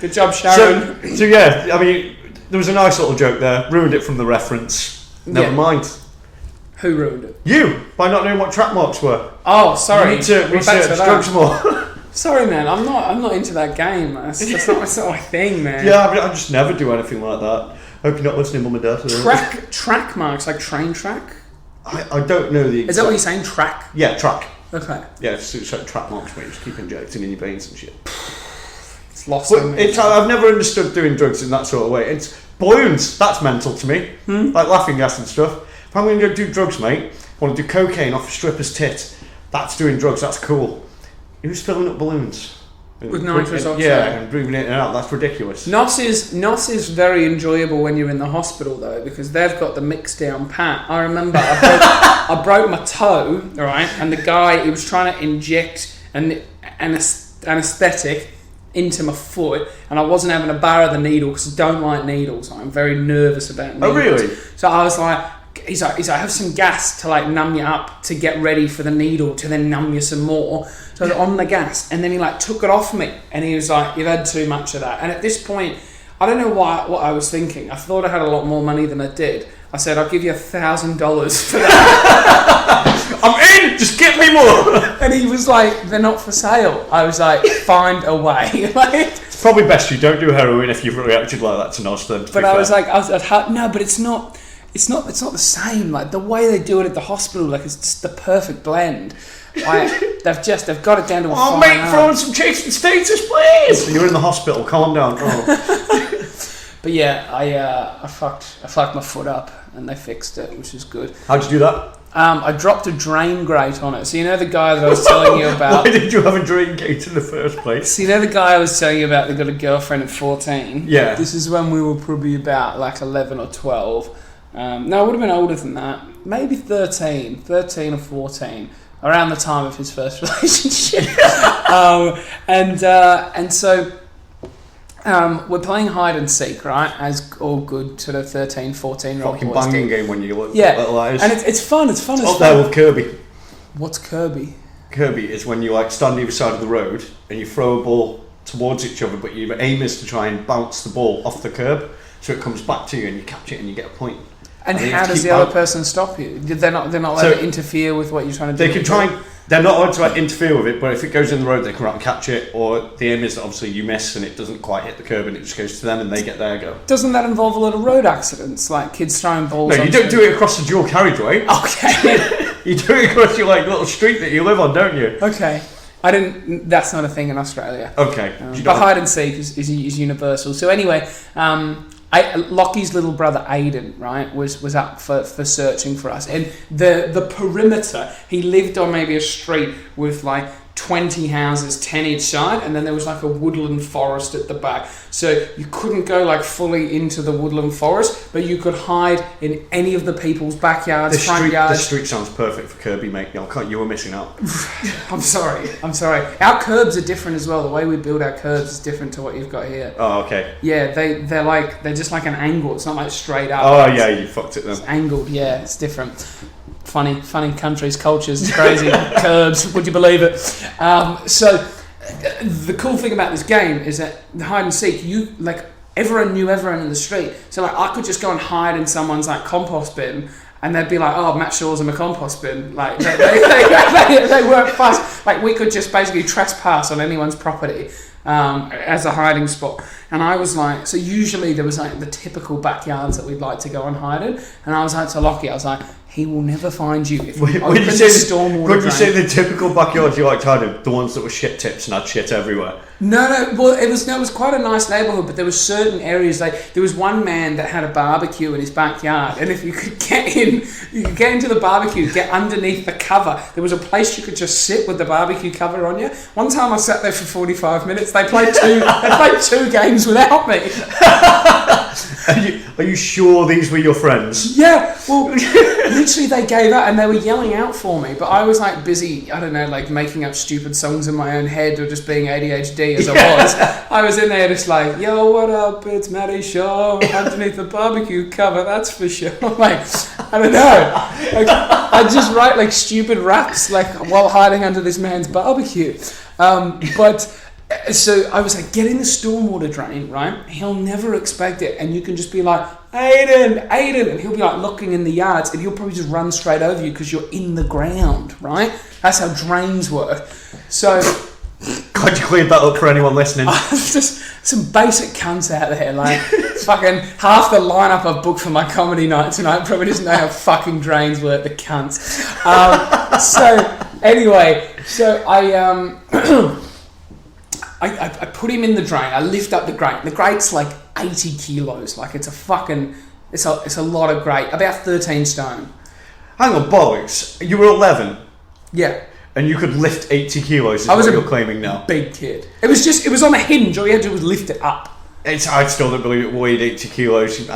Good job, Sharon. So yeah, I mean, there was a nice little joke there. Ruined it from the reference. Never mind. Who ruined it? You, by not knowing what track marks were. Oh, sorry. You need to research drugs more. Sorry, man. I'm not into that game. That's not my sort of thing, man. Yeah, I just never do anything like that. Hope you're not listening, Mum and Dad. Track marks, like train track? I don't know the exact... Is that what you're saying? Track? Yeah, track. Okay. Yeah, it's like track marks where you just keep injecting in your veins and shit. It's lost on me. I've never understood doing drugs in that sort of way. It's balloons, that's mental to me. Like laughing gas and stuff. If I'm going to go do drugs, mate, I want to do cocaine off a stripper's tit. That's doing drugs, that's cool. Who's filling up balloons? With nitrous oxide? Yeah, and breathing it out, that's ridiculous. NOS is very enjoyable when you're in the hospital though, because they've got the mix down pat. I remember I broke my toe, right, and the guy, he was trying to inject an anaesthetic into my foot, and I wasn't having to borrow the needle because I don't like needles. I'm very nervous about needles. Oh, really? So I was like, he's like, have some gas to like numb you up to get ready for the needle to then numb you some more. So I was on the gas, and then he like took it off me, and he was like, you've had too much of that. And at this point, I don't know what I was thinking. I thought I had a lot more money than I did. I said, I'll give you $1,000 for that. I'm in! Just get me more! And he was like, they're not for sale. I was like, find a way. Like, It's probably best you don't do heroin if you've reacted like that to Nostrum. but I was like, no, but it's not the same. Like the way they do it at the hospital, like it's just the perfect blend. Like they've got it down to a fine mate, art. throw in some chasing status, please! You're in the hospital, calm down. Oh. But yeah, I fucked my foot up, and they fixed it, which is good. How'd you do that? I dropped a drain grate on it. So you know the guy that I was telling you about. Why did you have a drain gate in the first place? So you know the guy I was telling you about that got a girlfriend at 14? Yeah. This is when we were probably about like 11 or 12. No, I would have been older than that. Maybe 13 or 14. Around the time of his first relationship. And so we're playing hide and seek, right? As all good sort of 13, 14-year-old Fucking boys banging do. game when you look Yeah, little eyes. and it's fun. It's fun. Up there with Kirby. What's Kirby? Kirby is when you like stand either side of the road and you throw a ball towards each other, but your aim is to try and bounce the ball off the curb so it comes back to you and you catch it and you get a point. And you how have to does keep the other person stop you? They're not allowed So to interfere with what you're trying to do. They can try and, they're not allowed to like, interfere with it, but if it goes in the road they can run and catch it, or the aim is that obviously you miss and it doesn't quite hit the curb and it just goes to them and they get their go. Doesn't that involve a lot of road accidents, like kids throwing balls? No, you don't do it across the dual carriageway. Okay. You do it across your like little street that you live on, don't you? Okay. I didn't. That's not a thing in Australia. Okay. But hide and seek is universal. So anyway, Lockie's little brother Aidan, right, was up for searching for us, and the perimeter. He lived on maybe a street with like 20 houses, 10 each side, and then there was like a woodland forest at the back. So you couldn't go like fully into the woodland forest, but you could hide in any of the people's backyards, front yards. The street sounds perfect for Kirby, mate. You were missing out. I'm sorry. Our curbs are different as well. The way we build our curbs is different to what you've got here. Oh, okay. Yeah, they're just like an angle. It's not like straight up. Oh, yeah, you fucked it then. It's angled, yeah, it's different. Funny countries, cultures, it's crazy. Curbs, would you believe it? So the cool thing about this game is that the hide and seek, you like everyone knew everyone in the street. So like I could just go and hide in someone's like compost bin, and they'd be like, "Oh, Matt Shaw's in a compost bin." Like they weren't fussed. Like we could just basically trespass on anyone's property as a hiding spot. And I was like, so usually there was like the typical backyards that we'd like to go and hide in. And I was like to Lockie, I was like, he will never find you if we open the stormwater drain. Would you say the typical backyards you liked hiding, the ones that were shit tips and had shit everywhere? No. Well, it was quite a nice neighbourhood, but there were certain areas like there was one man that had a barbecue in his backyard, and if you could get into the barbecue, get underneath the cover. There was a place you could just sit with the barbecue cover on you. One time I sat there for 45 minutes. They played two games without me. Are you sure these were your friends? Yeah, well, literally they gave up and they were yelling out for me, but I was like busy, I don't know, like making up stupid songs in my own head or just being ADHD as I was in there just like, yo, what up, it's Matty and Shaun, underneath the barbecue cover, that's for sure. Like, I don't know, like, I just write like stupid raps like while hiding under this man's barbecue, but... So I was like, get in the stormwater drain, right? He'll never expect it, and you can just be like, Aiden, and he'll be like looking in the yards, and he'll probably just run straight over you because you're in the ground, right? That's how drains work. So, God, you cleared that up for anyone listening. just some basic cunts out there, like fucking half the lineup I've booked for my comedy night tonight probably doesn't know how fucking drains work, the cunts. So anyway, I put him in the drain. I lift up the grate. The grate's like 80 kilos. Like it's a lot of grate. About 13 stone. Hang on, bollocks. You were 11. Yeah. And you could lift 80 kilos is what you're claiming now. Big kid. It was on a hinge. All you had to do was lift it up. I still don't believe it weighed 80 kilos.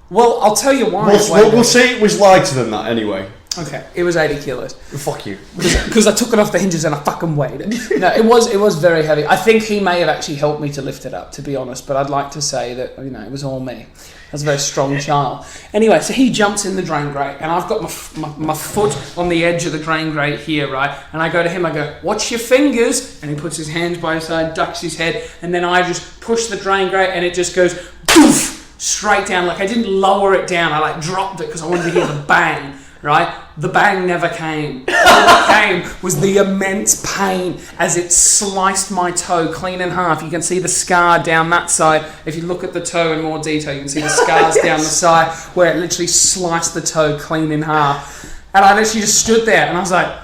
Well, I'll tell you why. We'll say it was lighter than that anyway. Okay, it was 80 kilos. Fuck you. Because I took it off the hinges and I fucking weighed it. No, it was very heavy. I think he may have actually helped me to lift it up, to be honest, but I'd like to say that, it was all me. I was a very strong child. Anyway, so he jumps in the drain grate, and I've got my foot on the edge of the drain grate here, right? And I go to him, I go, watch your fingers, and he puts his hands by his side, ducks his head, and then I just push the drain grate, and it just goes poof, straight down. Like, I didn't lower it down, I dropped it because I wanted to hear the bang. Right? The bang never came. All that came was the immense pain as it sliced my toe clean in half. You can see the scar down that side. If you look at the toe in more detail, you can see the scars down the side where it literally sliced the toe clean in half. And I literally just stood there and I was like,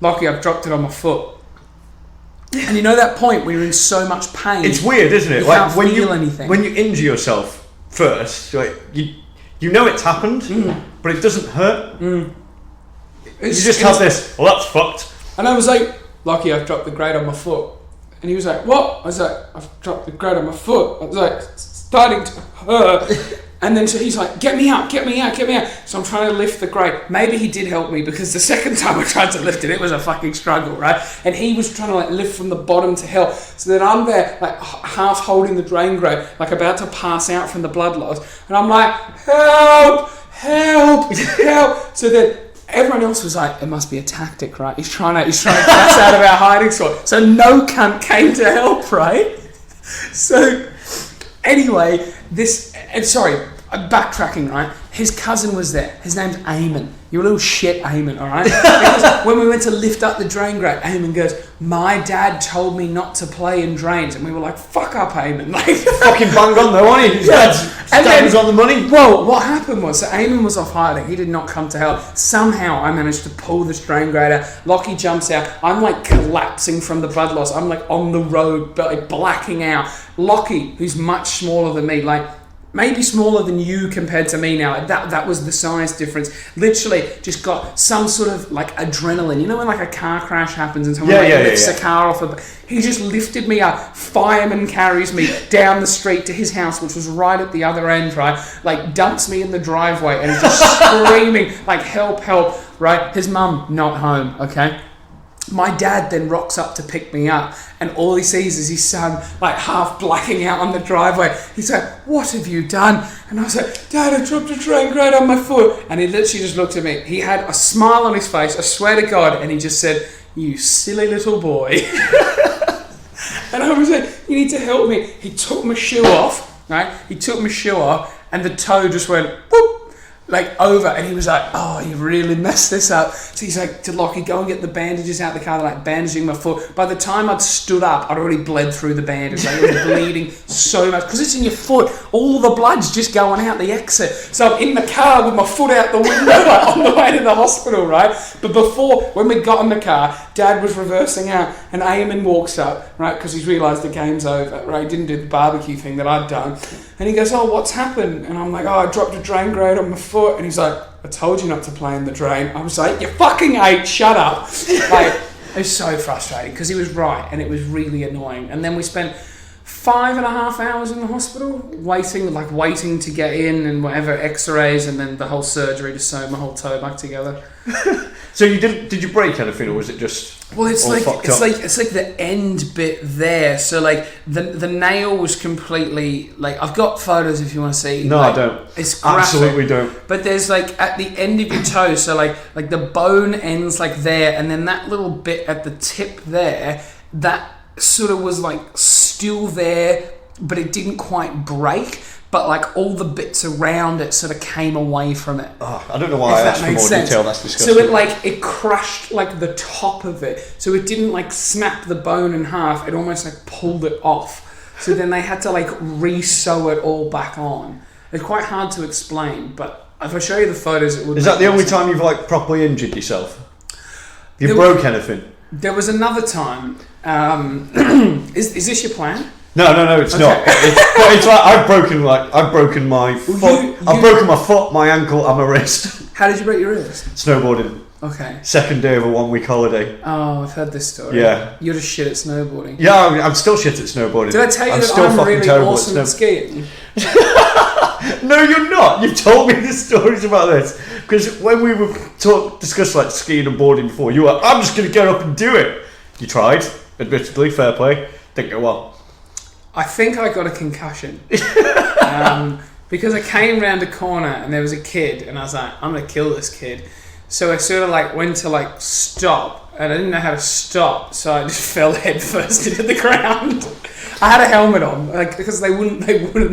Lockie, I've dropped it on my foot. And you know that point where you're in so much pain? It's weird, isn't it? You can't feel anything. When you injure yourself first, you know it's happened, but it doesn't hurt. You just have this, well, that's fucked. And I was like, Lockie, I've dropped the grate on my foot. And he was like, what? I was like, I've dropped the grate on my foot. I was like, it's starting to hurt. And then so he's like, get me out. So I'm trying to lift the grate. Maybe he did help me because the second time I tried to lift it, it was a fucking struggle, right? And he was trying to lift from the bottom to help. So then I'm there, half holding the drain grate, about to pass out from the blood loss. And I'm like, help. So then everyone else was like, it must be a tactic, right? He's trying to get us out of our hiding spot. So no cunt came to help, right? So anyway, backtracking, right? His cousin was there. His name's Eamon. You're a little shit, Eamon, all right? Because when we went to lift up the drain grate, Eamon goes, my dad told me not to play in drains. And we were like, fuck up, Eamon. Fucking bang on though, wasn't he? His dad was on the money. Well, what happened was, so Eamon was off hiding. He did not come to help. Somehow I managed to pull this drain grate out. Lockie jumps out. I'm collapsing from the blood loss. I'm on the road, blacking out. Lockie, who's much smaller than me, maybe smaller than you compared to me now. That was the size difference. Literally just got some sort of adrenaline. You know when a car crash happens and someone lifts a car off he just lifted me up. Fireman carries me down the street to his house, which was right at the other end, right? Dumps me in the driveway and just screaming help, right? His mum not home, okay? My dad then rocks up to pick me up, and all he sees is his son half blacking out on the driveway. He's like, what have you done? And I was like, Dad, I dropped a drain grate on my foot. And he literally just looked at me. He had a smile on his face, I swear to God, and he just said, you silly little boy. And I was like, you need to help me. He took my shoe off, right? And the toe just went, whoop. Over, and he was like, oh, you really messed this up. So he's like, to Lockie, go and get the bandages out of the car. They're bandaging my foot. By the time I'd stood up, I'd already bled through the bandage. It was bleeding so much because it's in your foot. All the blood's just going out the exit. So I'm in the car with my foot out the window on the way to the hospital, right? But before, when we got in the car, Dad was reversing out, and Eamon walks up, right, because he's realised the game's over, right? He didn't do the barbecue thing that I'd done. And he goes, oh, what's happened? And I'm like, oh, I dropped a drain grate on my foot. And he's like, I told you not to play in the drain. I was like, you fucking ate, shut up. It was so frustrating because he was right and it was really annoying. And then we spent 5.5 hours in the hospital waiting to get in and whatever, x-rays, and then the whole surgery to sew my whole toe back together. So did you break anything, or was it just it's the end bit there. So the nail was completely I've got photos if you want to see. No, I don't. It's graphic, absolutely don't. But there's at the end of your toe, so the bone ends there, and then that little bit at the tip there, that sort of was still there, but it didn't quite break. But all the bits around it sort of came away from it. Oh, I don't know why I asked for more detail. That's disgusting. So it crushed the top of it. So it didn't snap the bone in half. It almost pulled it off. So then they had to re-sew it all back on. It's quite hard to explain, but if I show you the photos, it would. Is that the only time you've properly injured yourself? Have you broke anything? There was another time. Is this your plan? No, it's not. It's I've broken my foot. I've broken my foot, my ankle, and my wrist. How did you break your wrist? Snowboarding. Okay. Second day of a 1 week holiday. Oh, I've heard this story. Yeah. You're just shit at snowboarding. Yeah, I'm still shit at snowboarding. Did I tell you that I'm really awesome at skiing? No, you're not. You've told me the stories about this. Because when we were discussed like skiing and boarding before, you were, I'm just going to get up and do it. You tried, admittedly, fair play. Didn't go well. I think I got a concussion. Because I came round a corner and there was a kid and I was like, I'm going to kill this kid. So I sort of like went to like stop and I didn't know how to stop, so I just fell head first into the ground. I had a helmet on, like, because they wouldn't,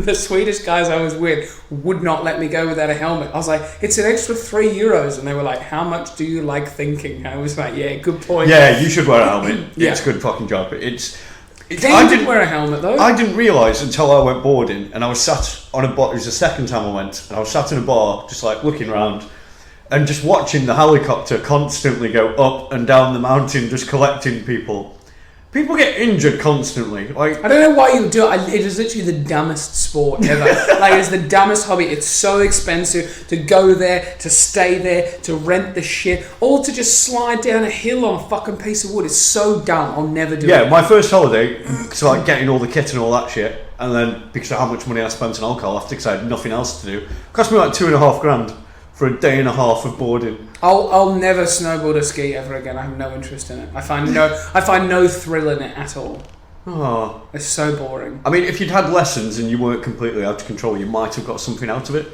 the Swedish guys I was with would not let me go without a helmet. I was like, it's an extra €3, and they were like, how much do you like thinking? I was like, yeah, good point. Yeah, you should wear a helmet. Yeah. It's a good fucking job. I didn't wear a helmet though. I didn't realise until I went boarding, and I was sat on a bar. It was the second time I went, and I was sat in a bar, just like looking around, and just watching the helicopter constantly go up and down the mountain, just collecting people. People get injured constantly. Like, I don't know why you do it. It is literally the dumbest sport ever. Like, it's the dumbest hobby. It's so expensive to go there, to stay there, to rent the shit, or to just slide down a hill on a fucking piece of wood. It's so dumb. I'll never do it. Yeah, my first holiday, so like getting all the kit and all that shit, and then because of how much money I spent on alcohol after, because I had nothing else to do, cost me like $2,500 for a day and a half of boarding. I'll never snowboard or ski ever again. I have no interest in it. I find no thrill in it at all. Oh, it's so boring. I mean, if you'd had lessons and you weren't completely out of control, you might have got something out of it.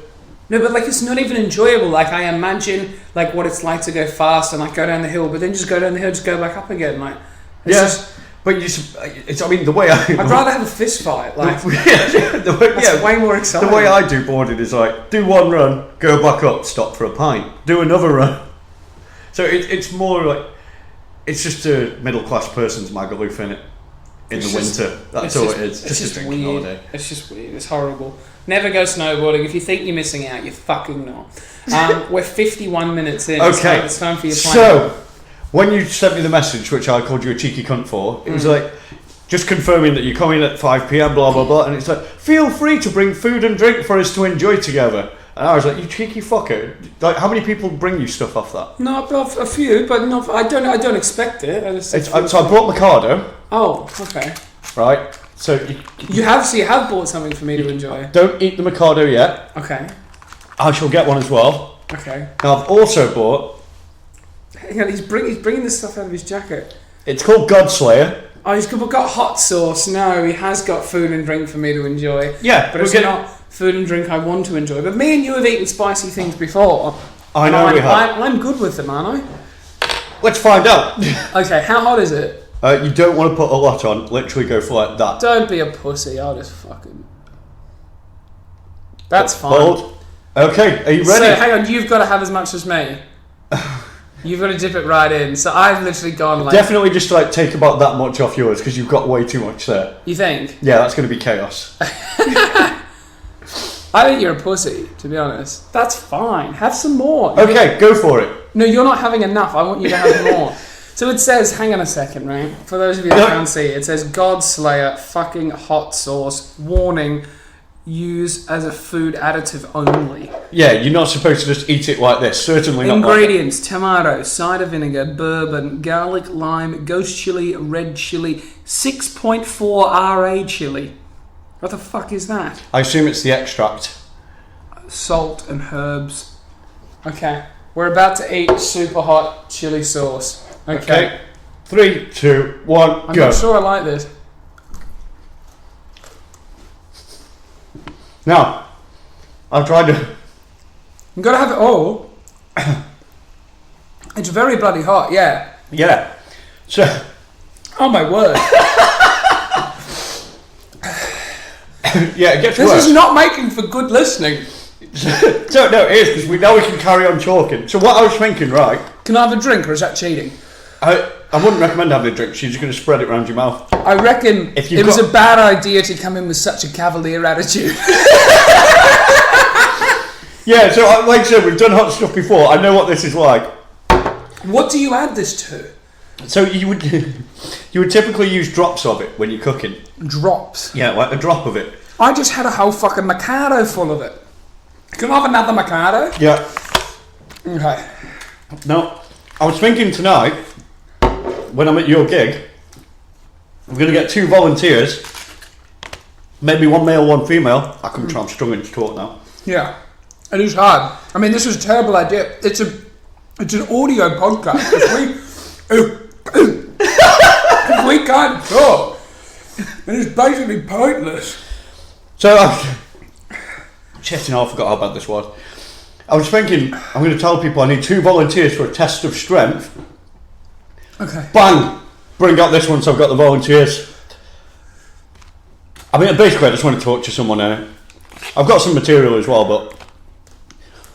No, but like it's not even enjoyable. Like I imagine like what it's like to go fast and like go down the hill, but then just go down the hill, just go back up again. Like yes. But I mean, the way I'd rather have a fist fight. Like that's way more exciting. The way I do boarding is like do one run, go back up, stop for a pint, do another run. So it's more like it's just a middle class person's Magaluf in it in the winter. That's all it is. It's just a weird. holiday. It's just weird. It's horrible. Never go snowboarding. If you think you're missing out, you're fucking not. We're 51 minutes in. Okay, it's time for your plan. So. When you sent me the message, which I called you a cheeky cunt for, it was like, just confirming that you're coming at 5 p.m, blah, blah, blah, and it's like, feel free to bring food and drink for us to enjoy together. And I was like, you cheeky fucker. Like, how many people bring you stuff off that? No, a few, but not. I don't expect it. So I brought Mikado. Oh, okay. Right. So you have bought something for me to enjoy. Don't eat the Mikado yet. Okay. I shall get one as well. Okay. Now I've also bought. Hang on, he's bringing this stuff out of his jacket. It's called Godslayer. Oh, he's got hot sauce. No, he has got food and drink for me to enjoy. Yeah, but it's not food and drink I want to enjoy. But me and you have eaten spicy things before. I know we have. I'm good with them, aren't I? Let's find out. Okay, how hot is it? You don't want to put a lot on. Literally go for like that. Don't be a pussy. I'll just fucking... That's fine. Bold. Okay, are you ready? So, hang on. You've got to have as much as me. You've got to dip it right in. So I've literally gone like... Definitely just like take about that much off yours because you've got way too much there. You think? Yeah, that's going to be chaos. I think you're a pussy, to be honest. That's fine. Have some more. Okay, go for it. No, you're not having enough. I want you to have more. So it says, hang on a second, right? For those of you that can't see, it says Godslayer fucking hot sauce. Warning, use as a food additive only. Yeah, you're not supposed to just eat it like this. Certainly not. Ingredients: tomato, cider vinegar, bourbon, garlic, lime, ghost chili, red chili, 6.4 RA chili. What the fuck is that? I assume it's the extract. Salt and herbs. Okay, we're about to eat super hot chili sauce. Okay. 3, 2, 1, go. I'm not sure I like this. Now, I've tried to... You've got to have it all. It's very bloody hot, yeah. Yeah. So... Oh my word. Yeah, it gets this worse. Is not making for good listening. So, no, it is, because now we can carry on talking. So what I was thinking, right... Can I have a drink, or is that cheating? I wouldn't recommend having a drink. You're just going to spread it around your mouth. I reckon it was a bad idea to come in with such a cavalier attitude. Yeah, so like I said, we've done hot stuff before. I know what this is like. What do you add this to? So you would typically use drops of it when you're cooking. Drops? Yeah, like a drop of it. I just had a whole fucking Mikado full of it. Can I have another Mikado? Yeah. Okay. Now, I was thinking tonight, when I'm at your gig, we're going to get 2 volunteers, maybe one male, one female. I'm struggling to talk now. Yeah, it is hard. I mean, this is a terrible idea. It's an audio podcast. If we can't talk, then it's basically pointless. So, shitting off, I forgot how bad this was. I was thinking, I'm going to tell people I need 2 volunteers for a test of strength. Okay. Bang! Bring out this one, so I've got the volunteers. I mean, basically, I just want to talk to someone in it. I've got some material as well, but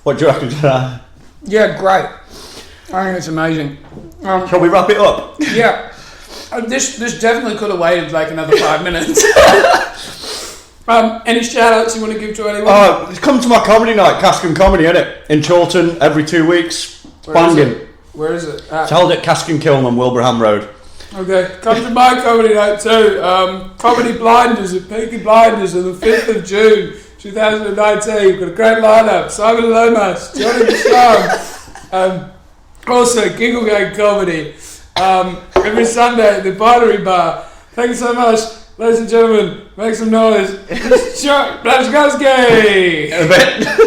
what do you reckon to that? Yeah, great. I think it's amazing. Shall we wrap it up? Yeah. This definitely could have waited like another 5 minutes. Any shout outs you want to give to anyone? Come to my comedy night, Caskin Comedy, innit? In Chorlton, every 2 weeks. Banging. Where is it? It's held at Caskin Kiln on Wilbraham Road. Okay, come to my comedy night too. Comedy Blinders at Peaky Blinders on the 5th of June 2019. We've got a great lineup. Simon Lomas, Johnny Basham. Also, Giggle Gang Comedy. Every Sunday at the Binary Bar. Thank you so much. Ladies and gentlemen, make some noise. Shaun Paczkowski! A bit.